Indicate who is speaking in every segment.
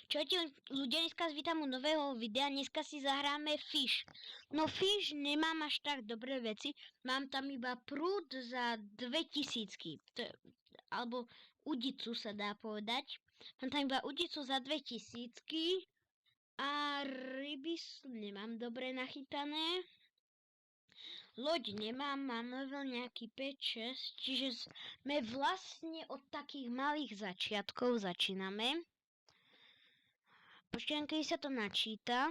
Speaker 1: Čaute ľudia, dneska vítam u nového videa, dneska si zahráme Fish. No Fish nemám až tak dobré veci, mám tam iba prúd za 2000, alebo udicu sa dá povedať. Mám tam iba udicu za 2000 a ryby nemám dobre nachytané. Loď nemám, mám level nejaký 5-6, čiže sme vlastne od takých malých začiatkov začíname. Počkaj, keď sa to načíta.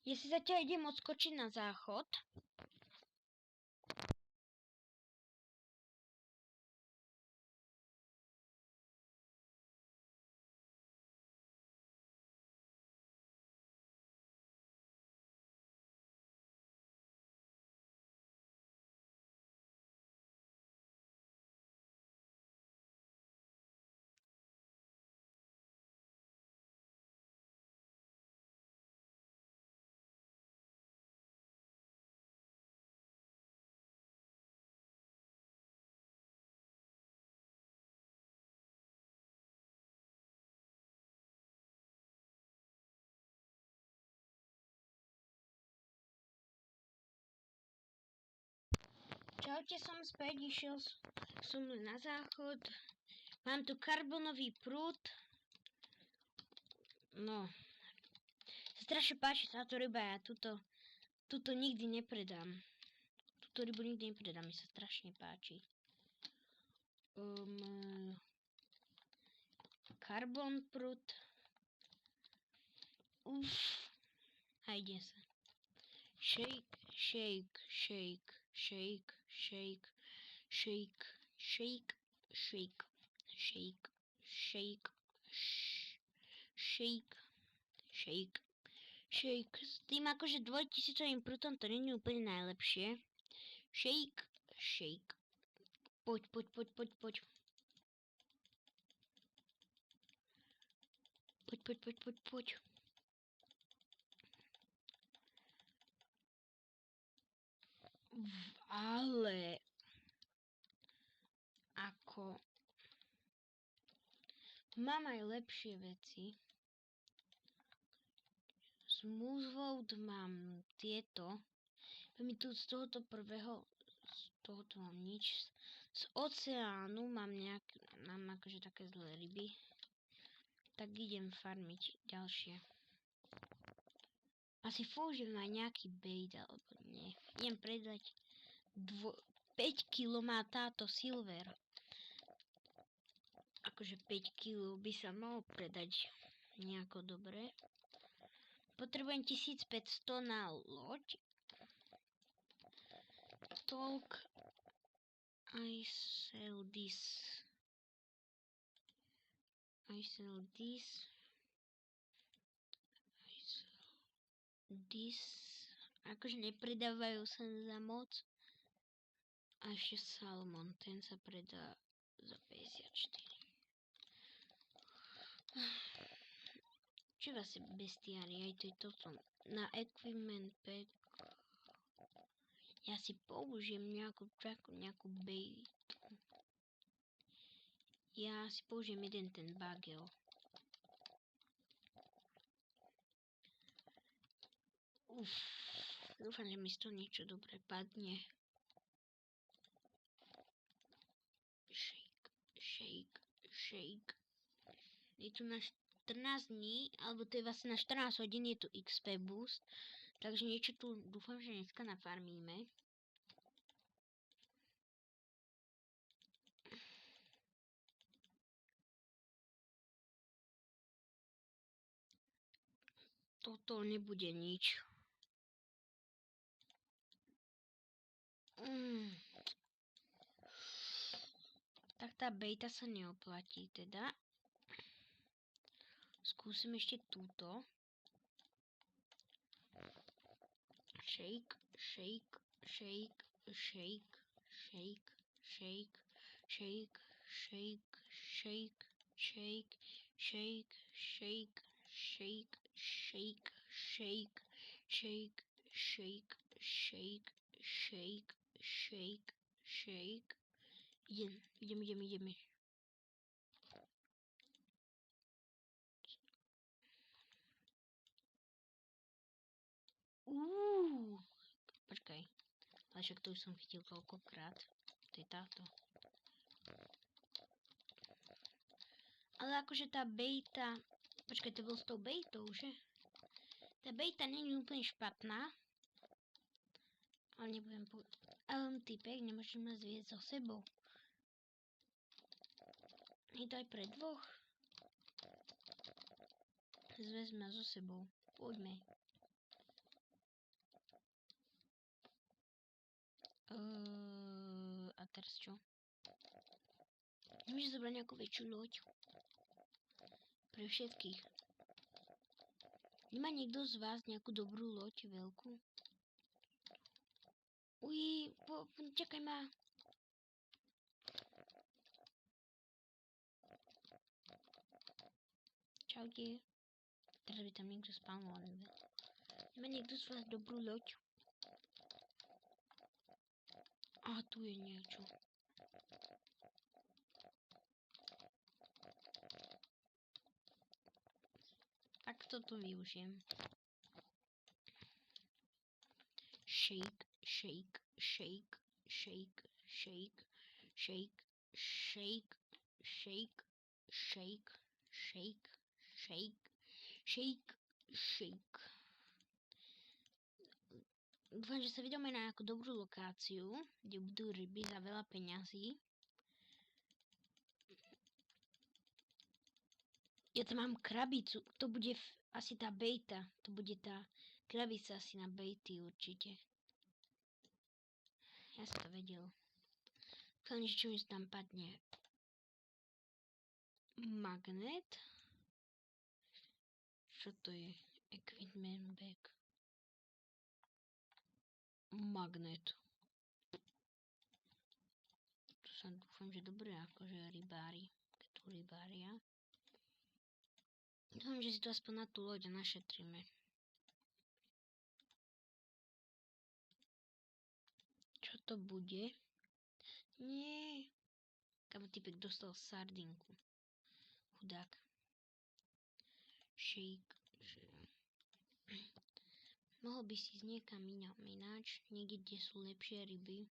Speaker 1: Ja si zatiaľ idem odskočiť na záchod. Čaute, som späť, išiel som na záchod. Mám tu karbonový prúd. No. Strašne páči sa to ryba, ja túto nikdy nepredám. Túto rybu nikdy nepredám, mi sa strašne páči. Karbon prúd. A ide sa. Shake, shake, shake, shake, shake, shake, shake, shake, shake, shake, shake, shake, shake. S tým akože 2000 prútom to nie je úplne najlepšie. Shake, shake. Poď. Poď. Ale ako mám aj lepšie veci. Z Moosewood mám tieto. Mi tu z tohoto prvého, z tohoto mám nič. Z oceánu mám akože také zlé ryby. Tak idem farmiť ďalšie. Asi použijem aj nejaký bait, alebo nie. Idem predať 5 kg má táto silver. Akože 5 kg by sa malo predať nejako dobre. Potrebujem 1500 na loď. Talk. I sell this. Akože nepredávajú sa za moc. A ešte salmon, ten sa predá za 54. Čo vlastne bestiári, aj to je toto. Na equipment pack. Ja si použijem nejakú baitu. Ja si použijem jeden ten bagel. Dúfam, že mi z toho niečo dobré padne. Shake. Je tu na 14 dní, alebo to je vlastne na 14 hodín, je tu XP boost. Takže niečo tu dúfam, že dneska nafarmíme. Toto nebude nič. Tak tá beta sa neoplatí teda. Skúsim ešte túto. Shake. shake, shake, shake, shake, shake. Ideme. Počkaj. Ale však to už som chytil koľkokrát. To je táto. Ale akože tá bejta... Počkaj, to bol s tou bejtou, že? Tá bejta není úplne špatná. Ale nebudem typek, nemôžeš ma zvieť so sebou. Je to aj pre dvoch. Zväz ma so sebou. Poďme. A teraz čo? Nemôžeš zobrať nejakú väčšiu loď? Pre všetkých. Nemá niekto z vás nejakú dobrú loď, veľkú? Čakaj ma. Čaute. Teraz by tam niekto spavnoval. Nemá niekto z vás dobrú loď? A tu je niečo. Tak toto využijem. Shake, shake, shake, shake, shake, shake, shake, shake, shake, shake, shake, shake, shake. Dúfam, že sa vidíme na nejakú dobrú lokáciu, kde budú ryby za veľa peňazí. Ja tam mám krabicu, to bude asi tá bejta, to bude tá krabica asi na bejty určite. Ja som to vedel. Dúfam, že čo mi tam padne. Magnet. Čo to je? Equipment bag. Magnet. Tu sa dúfam, že dobre akože rybári. Tu rybária. Dúfam, že si to aspoň na tú loď našetríme. Čo to bude? Nie. Kamo typek dostal sardinku. Chudák. Shake. Mohol by si ísť niekam ináč. Niekde, kde sú lepšie ryby.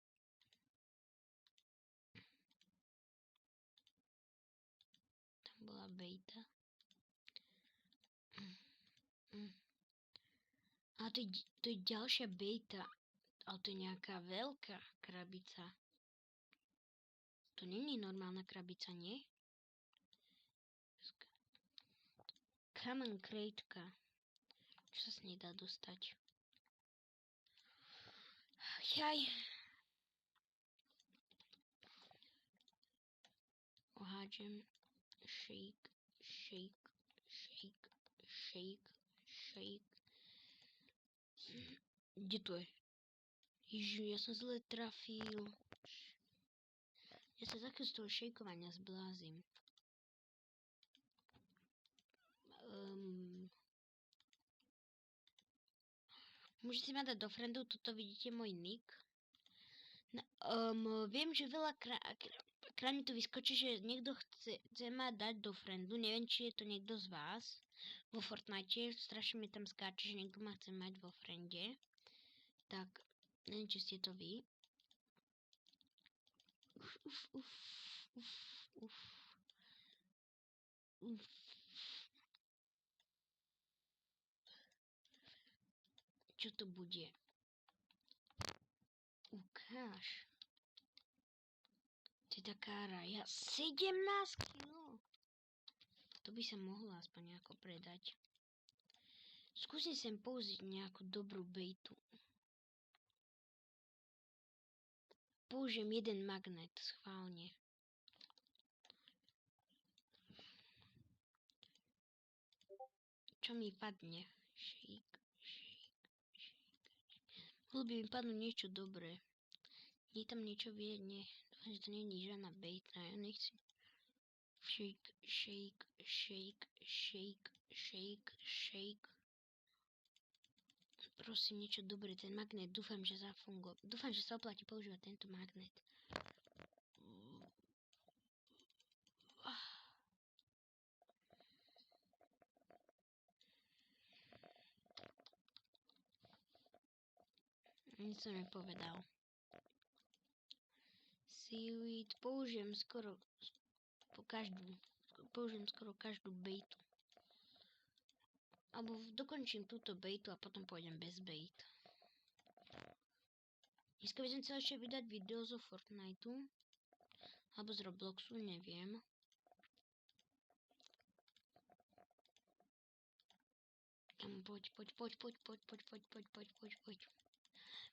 Speaker 1: Tam bola bejta. A to je ďalšia bejta. Ale to je nejaká veľká krabica. To není normálna krabica, nie? Common krétka. Čo sa s nej dá dostať? Jaj. Ohádžem. Shake, shake, shake, shake, shake. Kde to je? Ježiš, ja som zle trafil. Ja sa takto z toho šejkovania zblázim. Môžete ma dať do friendov, tuto vidíte môj nick. Viem, že veľa krát mi tu vyskočí, že niekto chce ma dať do friendu. Neviem, či je to niekto z vás. Vo Fortnite strašne mi tam skáče, že niekto ma chce mať vo friende. Tak, neviem, či ste to vy. Čo to bude? Ukáž. To je taká raja. 17 kg. To by sa mohlo aspoň nejako predať. Skúsim sem použiť nejakú dobrú bejtu. Použijem jeden magnet, schválne. Čo mi padne? Shake, shake, shake. Mohlo by mi padnúť niečo dobré. Nie tam niečo viedne. Dúfam, že to nie je žiadna bejta. Ja nechcem. Shake, shake, shake, shake, shake, shake. Prosím, niečo dobré, ten magnet, dúfam, že zafunguje. Dúfam, že sa oplatí používať tento magnet. Nic som nepovedal. Seaweed použijem skoro každú bejtu. Alebo dokončím túto bejtu a potom pôjdem bez bejt. Dneska by som chcel ešte vydať video zo Fortniteu. Alebo z Robloxu, neviem.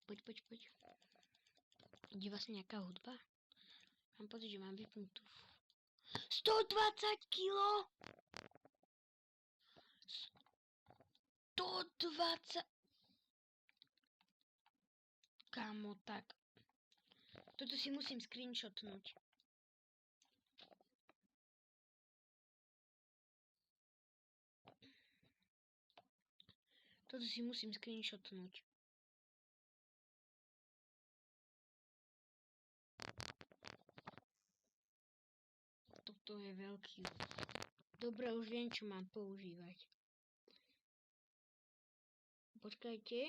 Speaker 1: Poď. Ide vlastne nejaká hudba? Mám pocit, že mám vypnutú. 120 kg! 120... Kámo, tak. Toto si musím screenshotnúť. Toto je veľký. Dobre, už viem, čo mám používať. Počkajte.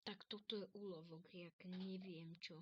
Speaker 1: Tak toto je úlovok, jak neviem čo.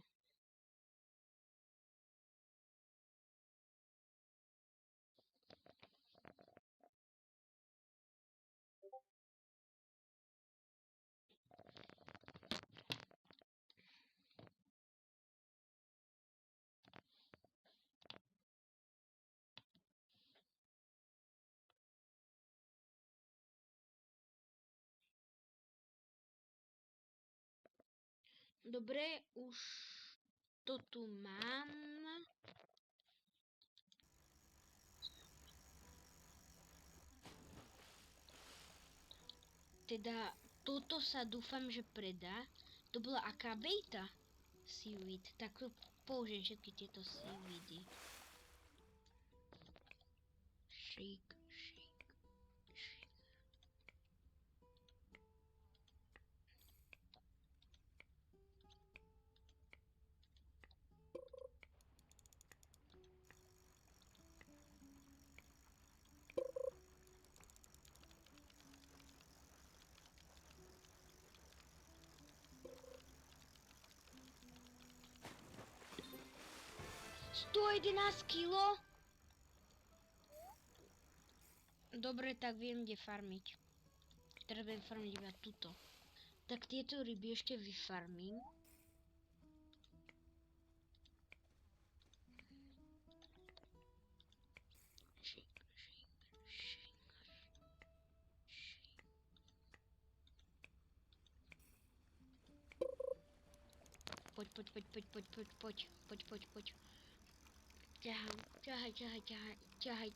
Speaker 1: Dobre, už to tu mám. Teda, toto sa dúfam, že predá. To bola aká bejta? Seaweed. Tak použijem všetky tieto seaweedy. Shake. To 11 kg? Dobre, tak viem, kde farmiť. Teraz budem farmiť iba tuto. Tak tieto ryby ešte vyfarmím. Poď. Ťahaj.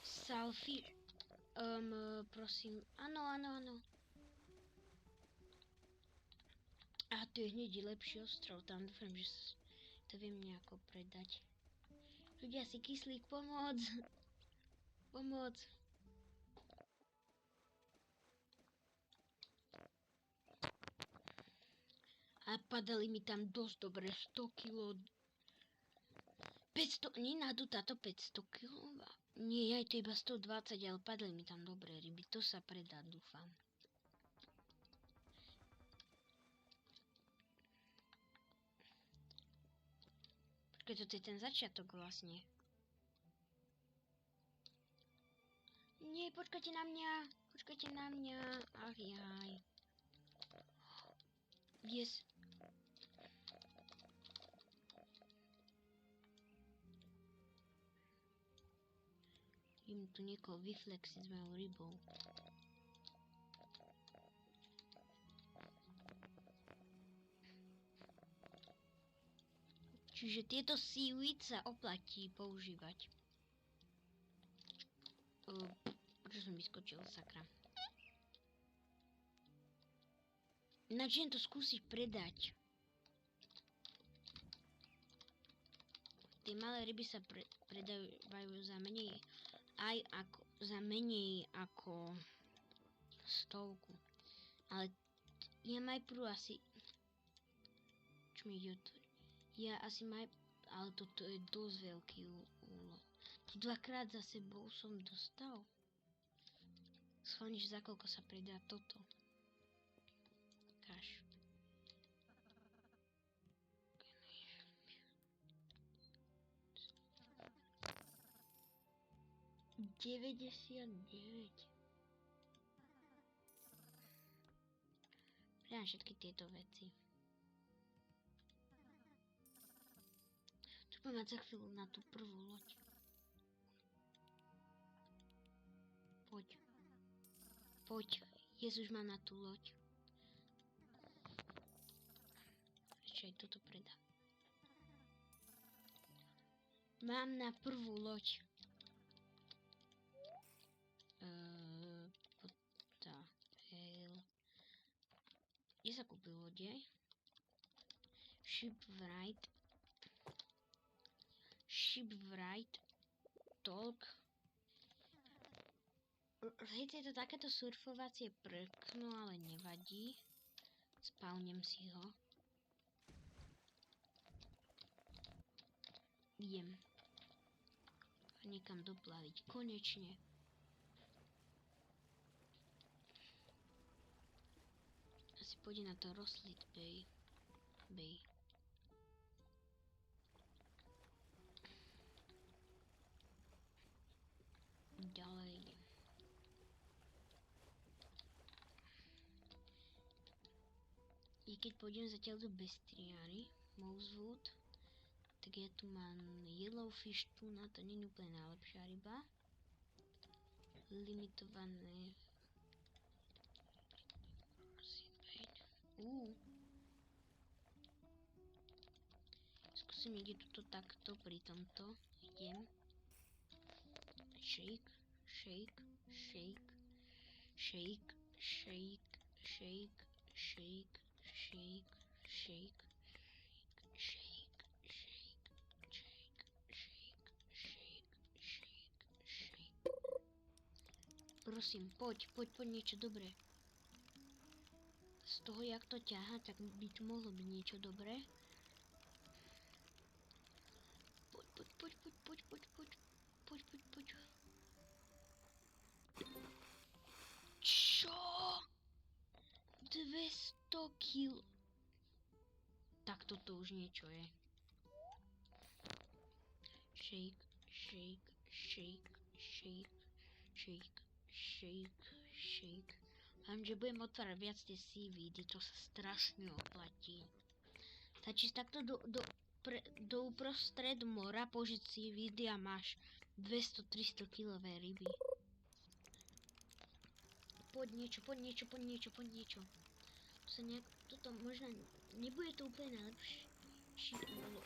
Speaker 1: Salfi... prosím. Áno. A tu je hneď lepší ostrov, tam dúfam, že to viem nejako predať. Ľudia si kyslík, pomoc. A padali mi tam dosť dobre 100 kg. 500, nie náhodou táto 500 kg? Nie, aj to iba 120, ale padali mi tam dobré ryby, to sa predá, dúfam. Počkaj, toto je ten začiatok vlastne. Nie, počkajte na mňa. Ach jaj. Yes. Idem tu niekoho vyflexiť s mojou rybou. Čiže tieto seaweed sa oplatí používať. Prečo Prečo som vyskočil, sakra? Ináč idem to skúsiť predať. Tie malé ryby sa predávajú za menej ako 100. Ale ja maj prú asi... Čo mi ide otvoriť? Ja asi maj... Ale toto je dosť veľký úlov. Tu 2-krát za sebou som dostal. Schválne, že za koľko sa predá toto. Kaš. 99. Pridám všetky tieto veci. Tu budem mať za chvíľu na tú prvú loď. Poď. Poď. Jezuš má na tú loď. Ešte aj toto predám. Mám na prvú loď. Kde sa kúpil lode? Shipwright Talk. Hej, je to takéto surfovacie prkno, ale nevadí. Spavnem si ho. Idem. Niekam doplaviť. Konečne. Asi pôjde na to Roslit Bay. Ďalej idem. I keď pôjdem zatiaľ do bestiáry, Moosewood, tak ja tu mám Yellowfish tuna, to nie je úplne najlepšia ryba. Limitované. Skúsim niekde tuto takto pri tomto. Idem. Shake. Prosím, poď niečo dobré. Z toho, jak to ťahá, tak by tu mohlo byť niečo dobré. Poď. Čo? 200 kg. Tak toto už niečo je. Shake. Viem, že budem otvárať viac tie seaweedy, to sa strašne oplatí. Stačí takto do uprostred mora použiť seaweedy a máš 200-300 kilové ryby. Poď niečo. To sa nejak, toto možno, nebude to úplne najlepší úlov.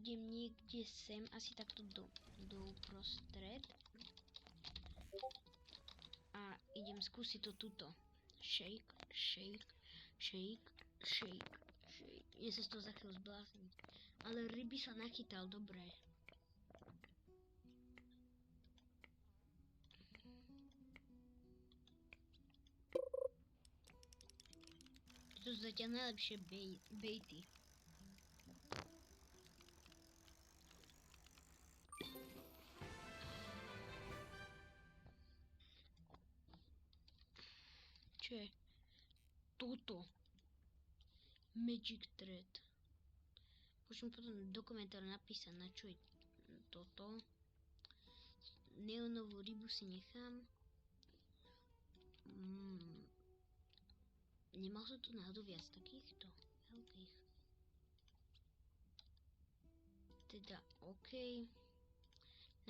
Speaker 1: Idem niekde sem, asi takto do uprostred. A idem skúsiť to tuto. Shake. Je sa z toho za chvíľu zblázniť. Ale ryby sa nachytal, dobre. To sú zatiaľ najlepšie baity. Čo je? Toto. Magic Thread. Môžem potom do komentáru napísať, na čo je toto. Neonovú rybu si nechám. Nemal som tu náhodou viac takýchto veľkých. Teda OK.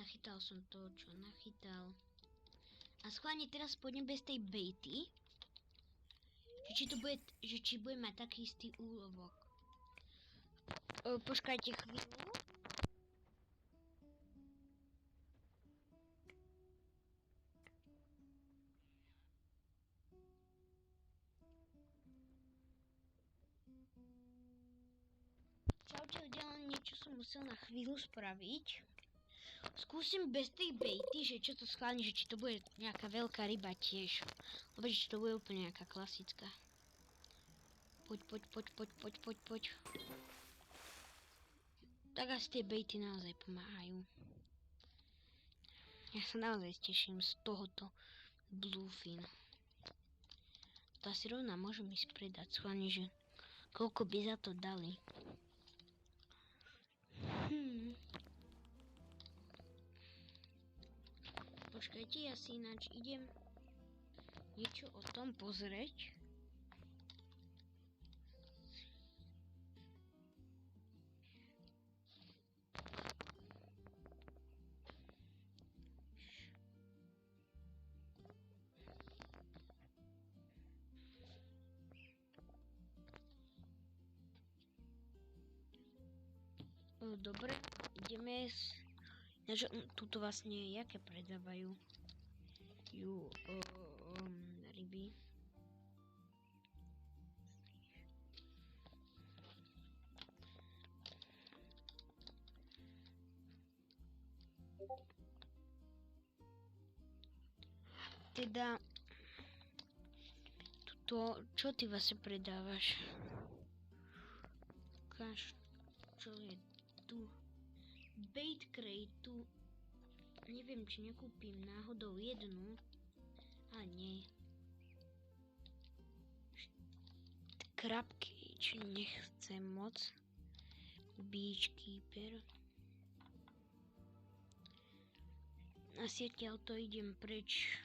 Speaker 1: Nachytal som to, čo nachytal. A schválne teraz pôjdem bez tej baity. Že či bude mať taký istý úlovok. Počkajte chvíľu. Čaute ľudia, len niečo som musel na chvíľu spraviť. Skúsim bez tej bejty, že čo to schválne, že či to bude nejaká veľká ryba tiež. Lebo či to bude úplne nejaká klasická. Poď. Tak asi tie bejty naozaj pomáhajú. Ja sa naozaj teším z tohoto bluefin. To asi rovná môžem ísť predať schválne, že koľko by za to dali. Počkajte, ja si ináč idem niečo o tom pozrieť. Dobre, ideme tuto vlastne jaké predávajú ryby. Teda tuto, čo ty vlastne predávaš? Ukáž, čo je tu? Bait crate tu. Neviem, či nekúpim náhodou jednu. A nie. Krabky, či nechcem moc. Beachkeeper. Asi odtiaľ to idem preč.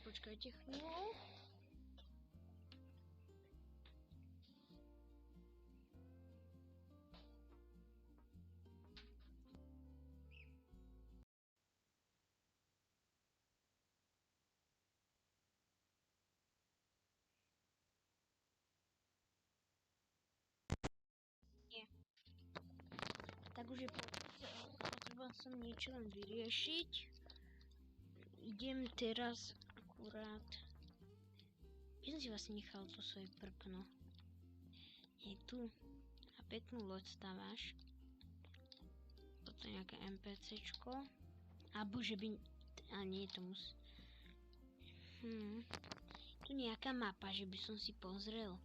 Speaker 1: Počkajte chvíľu. Tak už je potreboval som niečo len vyriešiť. Idem teraz akurát. Kde som si vlastne nechal to svoje prkno? Je tu. A peknú loď staváš. Toto je nejaké NPCčko. Alebo že by... A nie, to musí... Tu nejaká mapa, že by som si pozrel.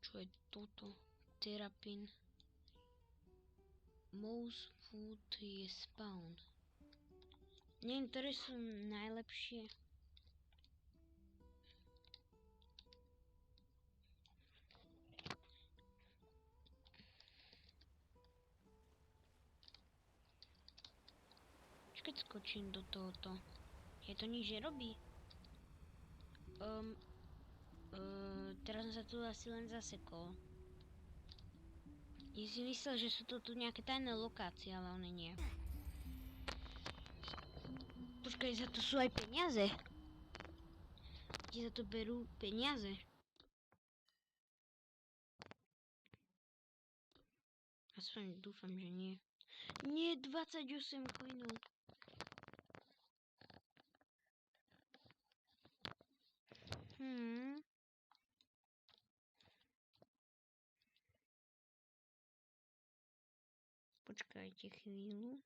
Speaker 1: Čo je toto? Terrapin. Mouse food je spawn. Neviem, ktoré sú najlepšie. Keď skočím do tohoto. Je to nič nerobí? Teraz som sa tu asi len zasekol. Ja si myslel, že sú to tu nejaké tajné lokácie, ale one nie. Počkaj, za to sú aj peniaze. Kde za to berú peniaze? Aspoň dúfam, že nie. Nie, 28 coinov. Počkajte chvíľu.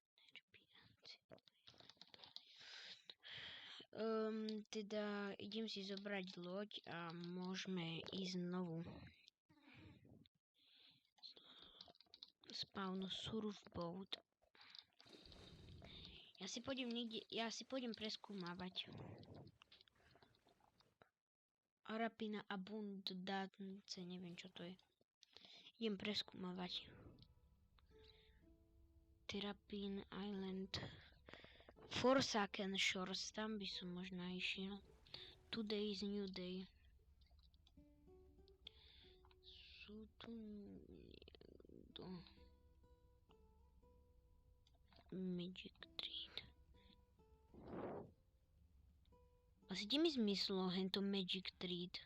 Speaker 1: Teda idem si zobrať loď a môžeme ísť znovu. Spawn surfboat. Ja si pôjdem preskúmavať. Arapina abundance, neviem čo to je. Idem preskúmavať. Terrapin Island. Forsaken Shores, tam by som možno išiel. Today is new day. tu niekto. Magic Treat. Asi ti mi zmyslo hento Magic Treat.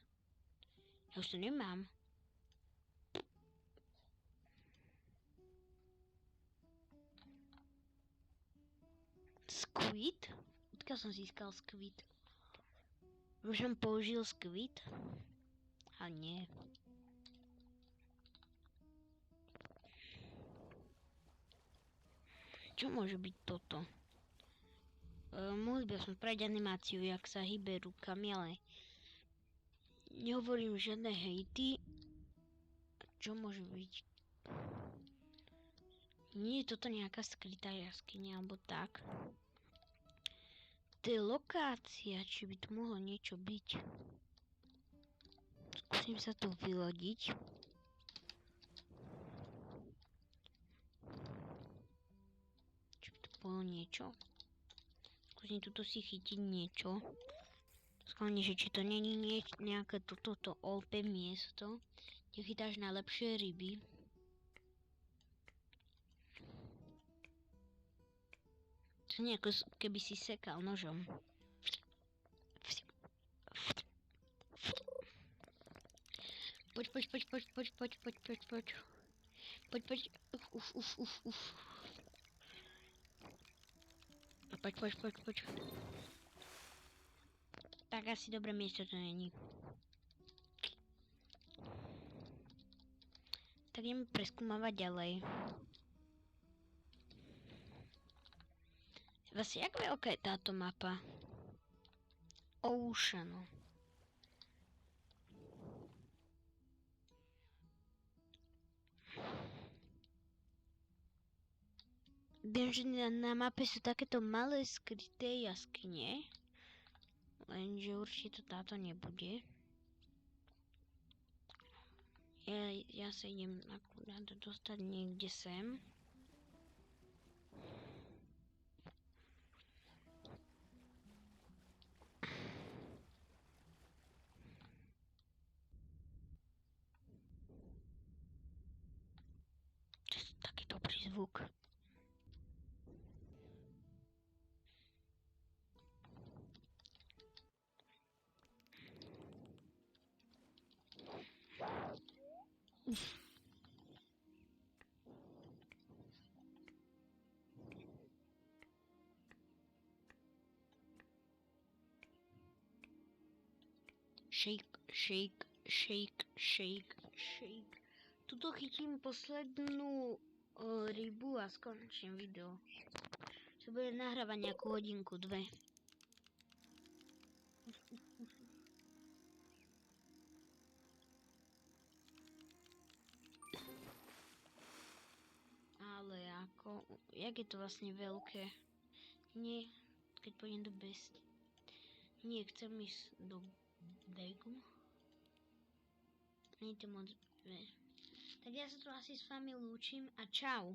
Speaker 1: Ja už to nemám. Squid? Odkiaľ som získal squid? Už som použil squid? A nie. Čo môže byť toto? Mohli by som spraviť animáciu, jak sa hýbe rukami, ale nehovorím žiadne hejty. Čo môže byť? Nie je toto nejaká skrytá jaskyňa alebo tak? To je lokácia, či by tu mohlo niečo byť. Skúsim sa tu vylodiť. Či by tu bolo niečo? Skúsim tuto si chytiť niečo. Skladne, že či to není nejaké toto olpe miesto, kde chytáš najlepšie ryby. To nejako keby si sekal nožom. Poď. Uf. Poď. Tak asi dobré miesto to není. Tak ideme preskúmavať ďalej. Vlastne, jak veľká je táto mapa? Ocean. Viem, že na mape sú takéto malé skryté jaskyne. Lenže určite táto nebude. Ja sa idem akurát dostať niekde sem. To je taký dobrý zvuk. Shake. Tuto chytím poslednú rybu a skončím video. Čo bude nahrávať nejakú hodinku, 2. Ale ako, jak je to vlastne veľké? Nie, keď pôjdem do best. Nie, chcem ísť do begu. Nie to moc. Tak ja sa tu asi s vami lúčim a čau.